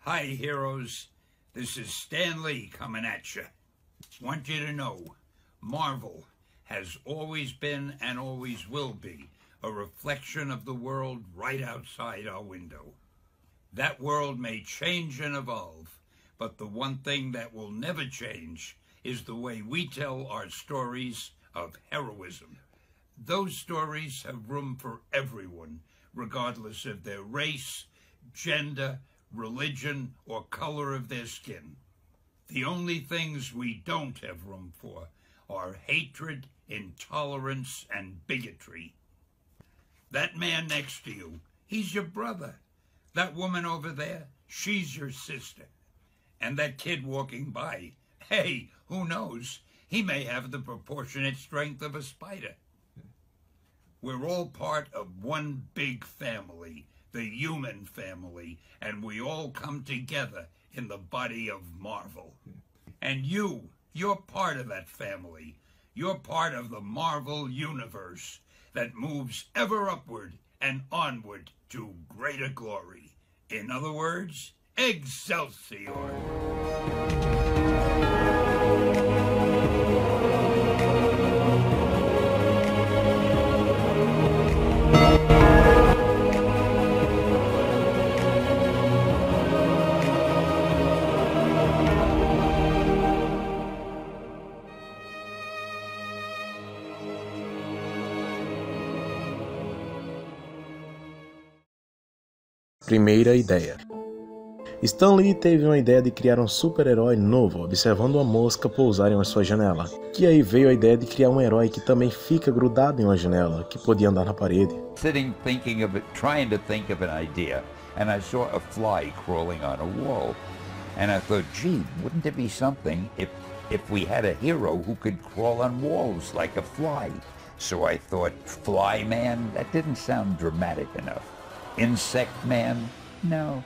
Hi, heroes. This is Stan Lee coming at you. Want you to know, Marvel has always been and always will be a reflection of the world right outside our window. That world may change and evolve, but the one thing that will never change is the way we tell our stories of heroism. Those stories have room for everyone, regardless of their race, gender, religion, or color of their skin. The only things we don't have room for are hatred, intolerance, and bigotry. That man next to you, he's your brother. That woman over there, she's your sister. And that kid walking by, hey, who knows? He may have the proportionate strength of a spider. We're all part of one big family, the human family, and we all come together in the body of Marvel. And you're part of that family. You're part of the Marvel universe that moves ever upward and onward to greater glory. In other words, Excelsior! Primeira ideia. Stan Lee teve uma ideia de criar um super-herói novo, observando uma mosca pousar em uma sua janela. Que aí veio a ideia de criar um herói que também fica grudado em uma janela, que podia andar na parede. Sitting thinking of it, trying to think of an idea, and I saw a fly crawling on a wall. And I thought, gee, wouldn't it be something if we had a hero who could crawl on walls like a fly? So I thought, Fly Man? That didn't sound dramatic enough. Insect Man? No.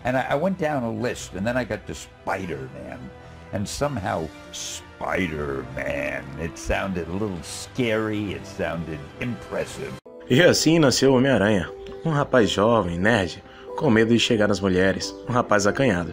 And I went down a list, and then I got to Spider-Man. And somehow, Spider-Man, it sounded a little scary, it sounded impressive. E assim nasceu o Homem-Aranha, um rapaz jovem, nerd, com medo de chegar nas mulheres, um rapaz acanhado.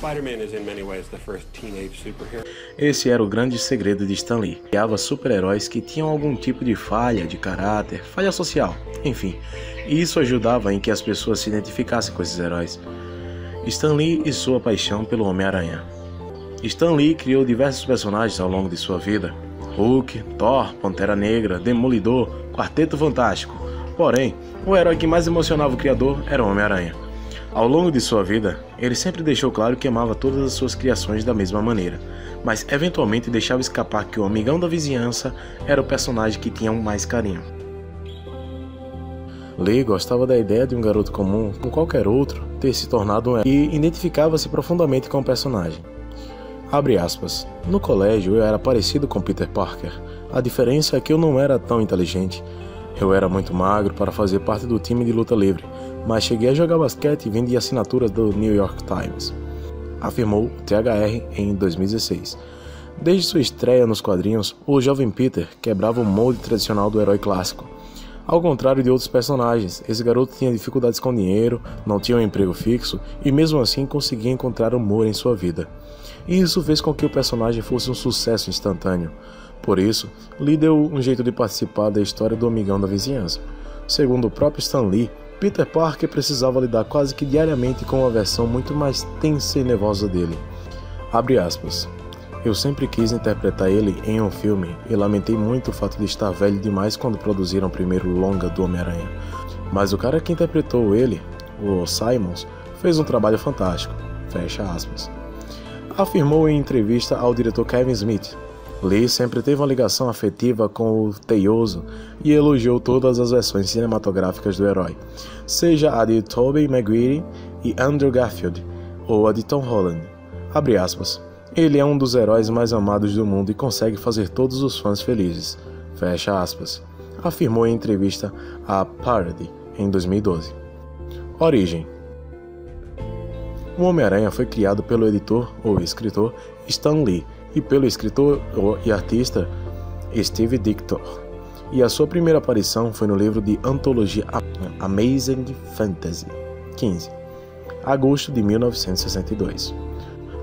Spider-Man is in many ways the first teenage superhero. Esse era o grande segredo de Stan Lee. Criava super-heróis que tinham algum tipo de falha de caráter, falha social, enfim. E isso ajudava em que as pessoas se identificassem com esses heróis. Stan Lee e sua paixão pelo Homem-Aranha. Stan Lee criou diversos personagens ao longo de sua vida. Hulk, Thor, Pantera Negra, Demolidor, Quarteto Fantástico. Porém, o herói que mais emocionava o criador era o Homem-Aranha. Ao longo de sua vida, ele sempre deixou claro que amava todas as suas criações da mesma maneira, mas eventualmente deixava escapar que o amigão da vizinhança era o personagem que tinha mais carinho. Lee gostava da ideia de um garoto comum, como qualquer outro, ter se tornado um herói e identificava-se profundamente com o personagem. Abre aspas. No colégio eu era parecido com Peter Parker, a diferença é que eu não era tão inteligente. Eu era muito magro para fazer parte do time de luta livre, mas cheguei a jogar basquete e vendia assinaturas do New York Times, afirmou THR em 2016. Desde sua estreia nos quadrinhos, o jovem Peter quebrava o molde tradicional do herói clássico. Ao contrário de outros personagens, esse garoto tinha dificuldades com dinheiro, não tinha um emprego fixo e mesmo assim conseguia encontrar humor em sua vida. E isso fez com que o personagem fosse um sucesso instantâneo. Por isso, Lee deu um jeito de participar da história do amigão da vizinhança. Segundo o próprio Stan Lee, Peter Parker precisava lidar quase que diariamente com uma versão muito mais tensa e nervosa dele. Abre aspas. Eu sempre quis interpretar ele em um filme e lamentei muito o fato de estar velho demais quando produziram o primeiro longa do Homem-Aranha. Mas o cara que interpretou ele, o Simons, fez um trabalho fantástico. Fecha aspas. Afirmou em entrevista ao diretor Kevin Smith. Lee sempre teve uma ligação afetiva com o Teioso e elogiou todas as versões cinematográficas do herói, seja a de Tobey Maguire e Andrew Garfield, ou a de Tom Holland. Abre aspas. Ele é um dos heróis mais amados do mundo e consegue fazer todos os fãs felizes. Fecha aspas. Afirmou em entrevista a Parody em 2012. Origem. O Homem-Aranha foi criado pelo editor ou escritor Stan Lee e pelo escritor e artista Steve Ditko. e a sua primeira aparição foi no livro de antologia Amazing Fantasy, 15, agosto de 1962,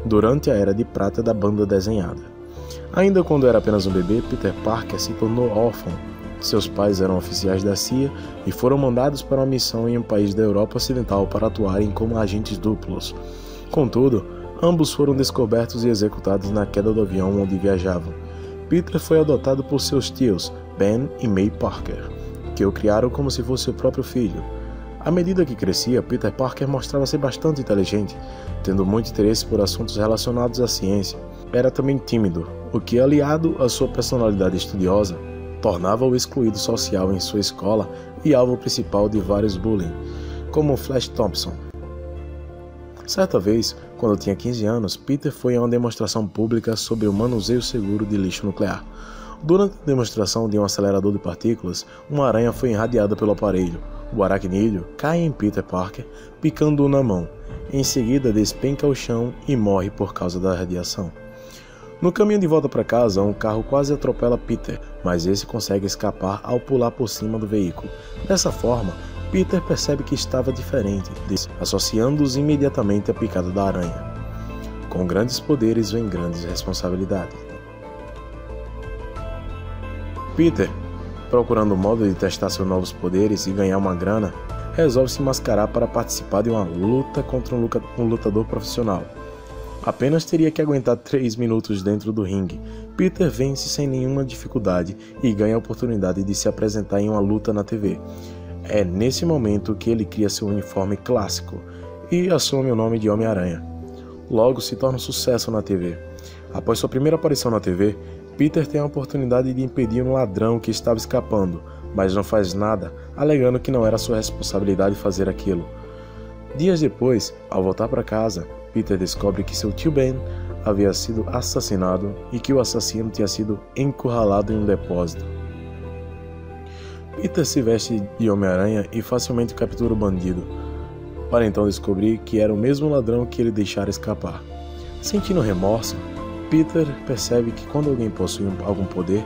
durante a Era de Prata da banda desenhada. Ainda quando era apenas um bebê, Peter Parker se tornou órfão. Seus pais eram oficiais da CIA e foram mandados para uma missão em um país da Europa Ocidental para atuarem como agentes duplos. Contudo, ambos foram descobertos e executados na queda do avião onde viajavam. Peter foi adotado por seus tios, Ben e May Parker, que o criaram como se fosse seu próprio filho. À medida que crescia, Peter Parker mostrava ser bastante inteligente, tendo muito interesse por assuntos relacionados à ciência. Era também tímido, o que, aliado à sua personalidade estudiosa, tornava-o excluído social em sua escola e alvo principal de vários bullying, como Flash Thompson. Certa vez, quando tinha 15 anos, Peter foi a uma demonstração pública sobre o manuseio seguro de lixo nuclear. Durante a demonstração de um acelerador de partículas, uma aranha foi irradiada pelo aparelho. O aracnídeo cai em Peter Parker, picando-o na mão. Em seguida, despenca ao chão e morre por causa da radiação. No caminho de volta para casa, um carro quase atropela Peter, mas esse consegue escapar ao pular por cima do veículo. Dessa forma, Peter percebe que estava diferente, associando-os imediatamente à picada da aranha. Com grandes poderes vem grandes responsabilidades. Peter, procurando um modo de testar seus novos poderes e ganhar uma grana, resolve se mascarar para participar de uma luta contra um lutador profissional. Apenas teria que aguentar 3 minutos dentro do ringue. Peter vence sem nenhuma dificuldade e ganha a oportunidade de se apresentar em uma luta na TV. É nesse momento que ele cria seu uniforme clássico e assume o nome de Homem-Aranha. Logo se torna um sucesso na TV. Após sua primeira aparição na TV, Peter tem a oportunidade de impedir um ladrão que estava escapando, mas não faz nada, alegando que não era sua responsabilidade fazer aquilo. Dias depois, ao voltar para casa, Peter descobre que seu tio Ben havia sido assassinado e que o assassino tinha sido encurralado em um depósito. Peter se veste de Homem-Aranha e facilmente captura o bandido, para então descobrir que era o mesmo ladrão que ele deixara escapar. Sentindo remorso, Peter percebe que quando alguém possui algum poder,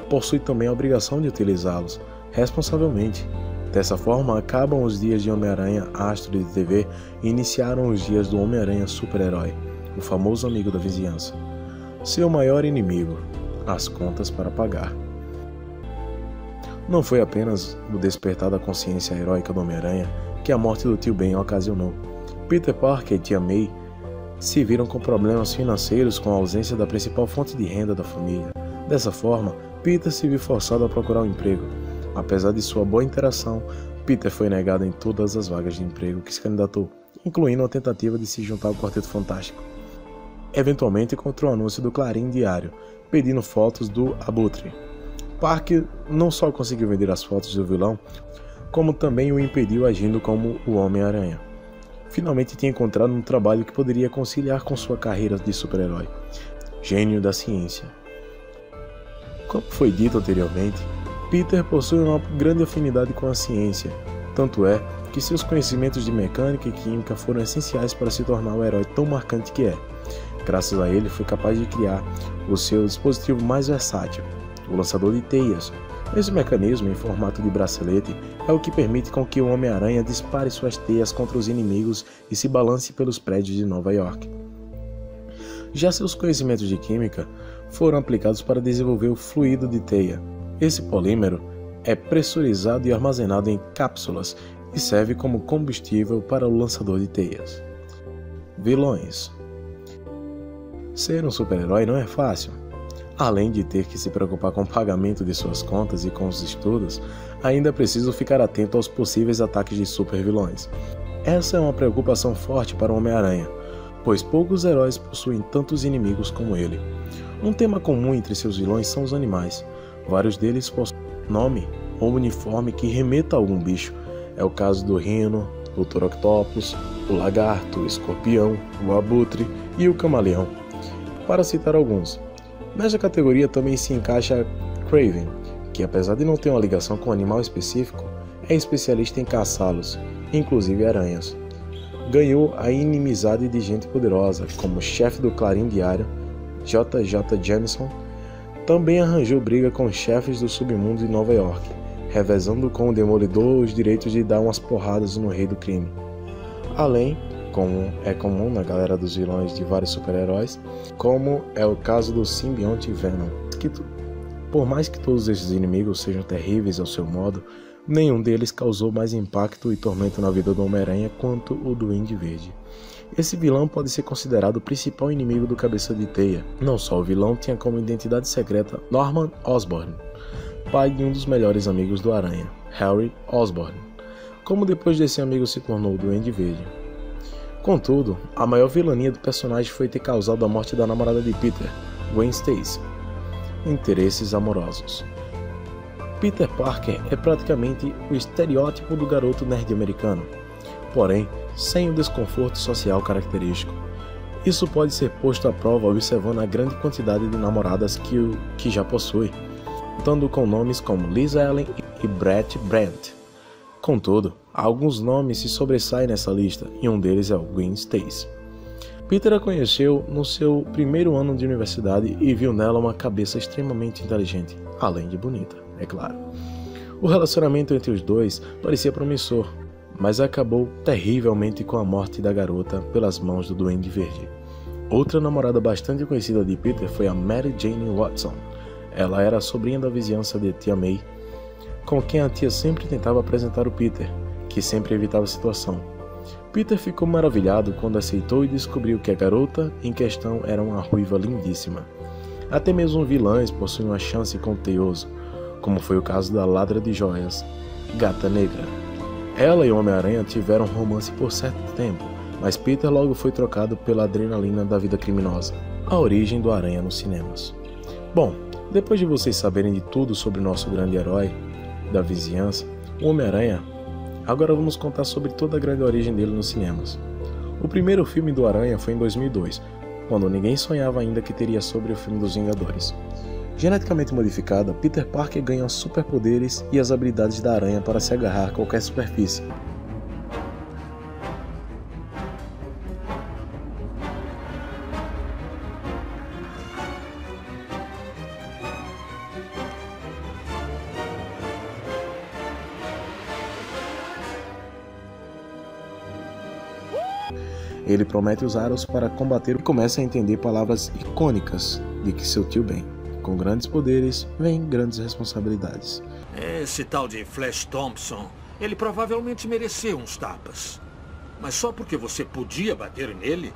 possui também a obrigação de utilizá-los responsavelmente. Dessa forma, acabam os dias de Homem-Aranha astro de TV e iniciaram os dias do Homem-Aranha super-herói, o famoso amigo da vizinhança. Seu maior inimigo, as contas para pagar. Não foi apenas o despertar da consciência heróica do Homem-Aranha que a morte do tio Ben ocasionou. Peter Parker e tia May se viram com problemas financeiros com a ausência da principal fonte de renda da família. Dessa forma, Peter se viu forçado a procurar um emprego. Apesar de sua boa interação, Peter foi negado em todas as vagas de emprego que se candidatou, incluindo a tentativa de se juntar ao Quarteto Fantástico. Eventualmente encontrou um anúncio do Clarim Diário, pedindo fotos do Abutre. Parker não só conseguiu vender as fotos do vilão, como também o impediu agindo como o Homem-Aranha. Finalmente tinha encontrado um trabalho que poderia conciliar com sua carreira de super-herói. Gênio da ciência. Como foi dito anteriormente, Peter possui uma grande afinidade com a ciência, tanto é que seus conhecimentos de mecânica e química foram essenciais para se tornar o herói tão marcante que é. Graças a ele, foi capaz de criar o seu dispositivo mais versátil, o lançador de teias. Esse mecanismo, em formato de bracelete, é o que permite com que o Homem-Aranha dispare suas teias contra os inimigos e se balance pelos prédios de Nova York. Já seus conhecimentos de química foram aplicados para desenvolver o fluido de teia. Esse polímero é pressurizado e armazenado em cápsulas e serve como combustível para o lançador de teias. Vilões. Ser um super-herói não é fácil. Além de ter que se preocupar com o pagamento de suas contas e com os estudos, ainda é preciso ficar atento aos possíveis ataques de super-vilões. Essa é uma preocupação forte para o Homem-Aranha, pois poucos heróis possuem tantos inimigos como ele. Um tema comum entre seus vilões são os animais. Vários deles possuem nome ou uniforme que remeta a algum bicho. É o caso do Rhino, o Toroctopus, o Lagarto, o Escorpião, o Abutre e o Camaleão, para citar alguns. Nesta categoria também se encaixa Kraven, que apesar de não ter uma ligação com um animal específico, é especialista em caçá-los, inclusive aranhas. Ganhou a inimizade de gente poderosa, como o chefe do Clarim Diário, J.J. Jameson, Também arranjou briga com os chefes do submundo de Nova York, revezando com o Demolidor os direitos de dar umas porradas no rei do crime. Além, como é comum na galera dos vilões de vários super-heróis, como é o caso do simbionte Venom, que por mais que todos esses inimigos sejam terríveis ao seu modo, nenhum deles causou mais impacto e tormento na vida do Homem-Aranha quanto o Duende Verde. Esse vilão pode ser considerado o principal inimigo do Cabeça de Teia. Não só o vilão tinha como identidade secreta Norman Osborn, pai de um dos melhores amigos do Aranha, Harry Osborn, como depois desse amigo se tornou o Duende Verde. Contudo, a maior vilania do personagem foi ter causado a morte da namorada de Peter, Gwen Stacy. Interesses amorosos. Peter Parker é praticamente o estereótipo do garoto nerd americano, porém sem o desconforto social característico. Isso pode ser posto à prova observando a grande quantidade de namoradas que já possui, contando com nomes como Liz Allen e Brett Brant. Contudo, alguns nomes se sobressaem nessa lista, e um deles é o Gwen Stacy. Peter a conheceu no seu primeiro ano de universidade e viu nela uma cabeça extremamente inteligente, além de bonita, é claro. O relacionamento entre os dois parecia promissor, mas acabou terrivelmente com a morte da garota pelas mãos do Duende Verde. Outra namorada bastante conhecida de Peter foi a Mary Jane Watson. Ela era a sobrinha da vizinhança de Tia May, com quem a tia sempre tentava apresentar o Peter, que sempre evitava a situação. Peter ficou maravilhado quando aceitou e descobriu que a garota em questão era uma ruiva lindíssima. Até mesmo vilãs possuem uma chance com o teioso, como foi o caso da ladra de joias, Gata Negra. Ela e o Homem-Aranha tiveram um romance por certo tempo, mas Peter logo foi trocado pela adrenalina da vida criminosa. A origem do Aranha nos cinemas. Bom, depois de vocês saberem de tudo sobre o nosso grande herói da vizinhança, o Homem-Aranha, agora vamos contar sobre toda a grande origem dele nos cinemas. O primeiro filme do Aranha foi em 2002, quando ninguém sonhava ainda que teria sobre o filme dos Vingadores. Geneticamente modificada, Peter Parker ganha superpoderes e as habilidades da aranha para se agarrar a qualquer superfície. Ele promete usá-los para combater e começa a entender palavras icônicas de que seu tio Ben. Com grandes poderes, vem grandes responsabilidades. Esse tal de Flash Thompson, ele provavelmente mereceu uns tapas. Mas só porque você podia bater nele,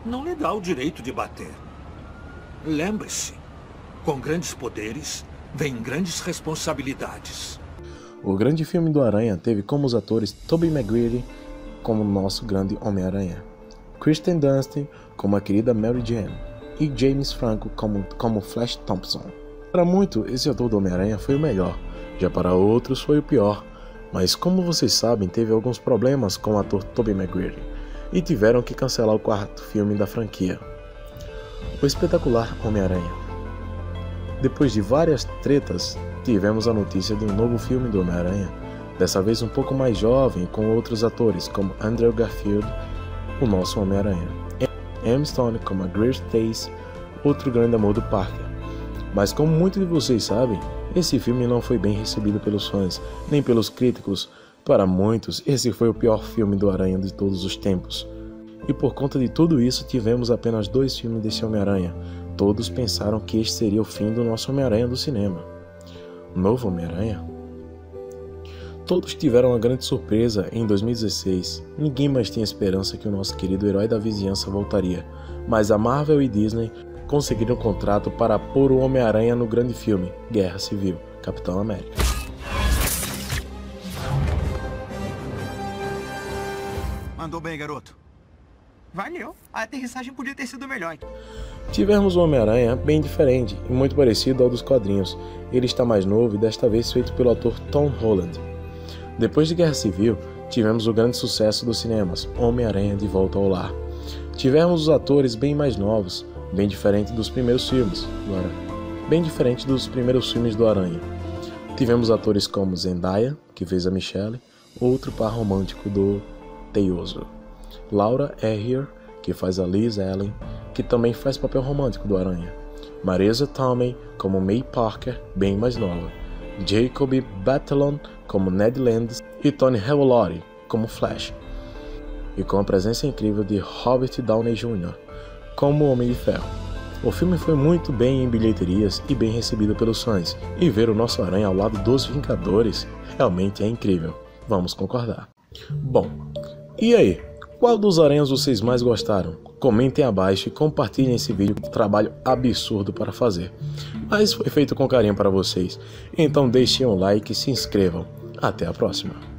não lhe dá o direito de bater. Lembre-se, com grandes poderes, vem grandes responsabilidades. O grande filme do Aranha teve como os atores Tobey Maguire como nosso grande Homem-Aranha, Kristen Dunst como a querida Mary Jane, e James Franco como Flash Thompson. Para muitos, esse ator do Homem-Aranha foi o melhor, já para outros foi o pior, mas como vocês sabem, teve alguns problemas com o ator Tobey Maguire, e tiveram que cancelar o quarto filme da franquia, o espetacular Homem-Aranha. Depois de várias tretas, tivemos a notícia de um novo filme do Homem-Aranha, dessa vez um pouco mais jovem, com outros atores como Andrew Garfield, o nosso Homem-Aranha, Emma Stone como a Gwen Stacy, outro grande amor do Parker. Mas como muitos de vocês sabem, esse filme não foi bem recebido pelos fãs, nem pelos críticos. Para muitos, esse foi o pior filme do Aranha de todos os tempos. E por conta de tudo isso, tivemos apenas 2 filmes desse Homem-Aranha. Todos pensaram que este seria o fim do nosso Homem-Aranha do cinema. Novo Homem-Aranha? Todos tiveram uma grande surpresa em 2016. Ninguém mais tinha esperança que o nosso querido herói da vizinhança voltaria, mas a Marvel e Disney conseguiram um contrato para pôr o Homem-Aranha no grande filme Guerra Civil, Capitão América. Mandou bem, garoto. Valeu. A aterrissagem podia ter sido melhor. Tivemos um Homem-Aranha bem diferente e muito parecido ao dos quadrinhos. Ele está mais novo e desta vez feito pelo ator Tom Holland. Depois de Guerra Civil, tivemos o grande sucesso dos cinemas, Homem-Aranha de Volta ao Lar. Tivemos os atores bem mais novos, bem diferente dos primeiros filmes do Aranha. Tivemos atores como Zendaya, que fez a Michelle, outro par romântico do Teioso. Laura Errier, que faz a Liz Allen, que também faz papel romântico do Aranha. Marisa Tomei como May Parker, bem mais nova, Jacob Batalon como Ned Land e Tony Revolori como Flash, e com a presença incrível de Robert Downey Jr. como Homem de Ferro. O filme foi muito bem em bilheterias e bem recebido pelos fãs, e ver o nosso Aranha ao lado dos Vingadores realmente é incrível, vamos concordar. Bom, e aí? Qual dos aranhas vocês mais gostaram? Comentem abaixo e compartilhem esse vídeo, com um trabalho absurdo para fazer. Mas foi feito com carinho para vocês, então deixem um like e se inscrevam. Até a próxima!